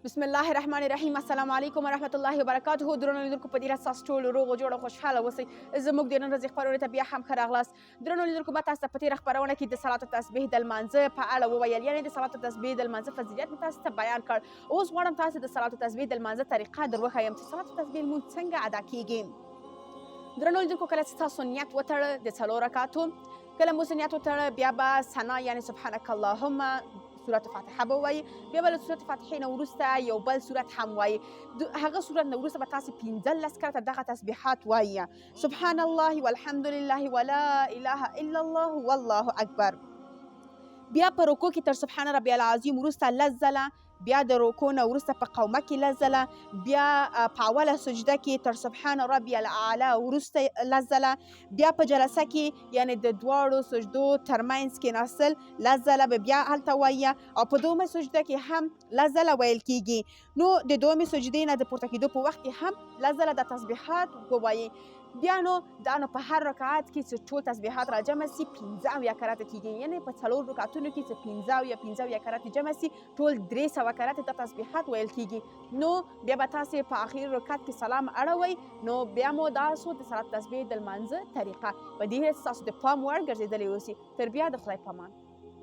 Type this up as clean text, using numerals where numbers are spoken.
بسم الله الرحمن الرحیم. السلام علیکم ورحمت الله وبرکاته. درنو لیدونکو په دې راز تاسو ټول روغ او جوړ او خوشحاله اوسئ. زموږ د نن ورځې خپرونې ته بیا هم ښه راغلاست. درنو لیدونکو ما تاسو ته په تېره خپرونه کې د صلات التسبیح د لمانځه په اړه وویل، یعنې د صلات التسبیح د لمانځه فضیلت مې تاسو ته بیان کړ. اوس غواړم تاسو د صلات التسبیح د لمانځه طریقه در وښیم چې صلات التسبیح لمونځ څنګه ادا کیږي. درنو لیدونکو کله چې تاسو نیت وتړه د څلور رکعاتو، کله مو نیت وتړه بیا به ثنا یعنې سبحانک اللهم سورت فاتحه به ووایي، بیا به له سورت فاتحې نه وروسته یو بل سورت هم وایي. هغه سورت نه وروسته به تاسې 15 کرته دغه تسبیحات وایي: سبحان الله والحمد لله ولا اله الا الله والله اکبر. بیا په رکوع کې تر سبحان ربي العظیم وروسته 10 ځله، بیا د رکوع نه وروسته په قومه کې 10 ځله، بیا په اوله سجده کې تر سبحان ربي الاعلی وروسته 10 ځله، بیا په جلسه کې یعنې د دواړو سجدو ترمنځ کېناستل 10 ځله به بیا هلته وایي، او په دومه سجده کې هم 10 ځله ویل کیږي. نو د دومې سجدې نه د پورته کېدو په وخت کې هم 10 ځله د تسبیحات ووایي. بیا نو دا نو په هر رکعت کې چې ټول تسبیحات را جمع سي 15 کرته کیږي، یعنې په څلور رکعتونو کې چې 15 کرته جمع سي ټول 300 کرته د تسبیحات ویل کیږي. نو بیا به تاسې په اخر رکعت کې سلام اړوئ. نو بیا مو دا سو د صلات تسبیح د لمانځه طریقه په دې هیڅ تاسو د پام وړ ګرځېدلی اوسي. تر بیا د خدای په امان.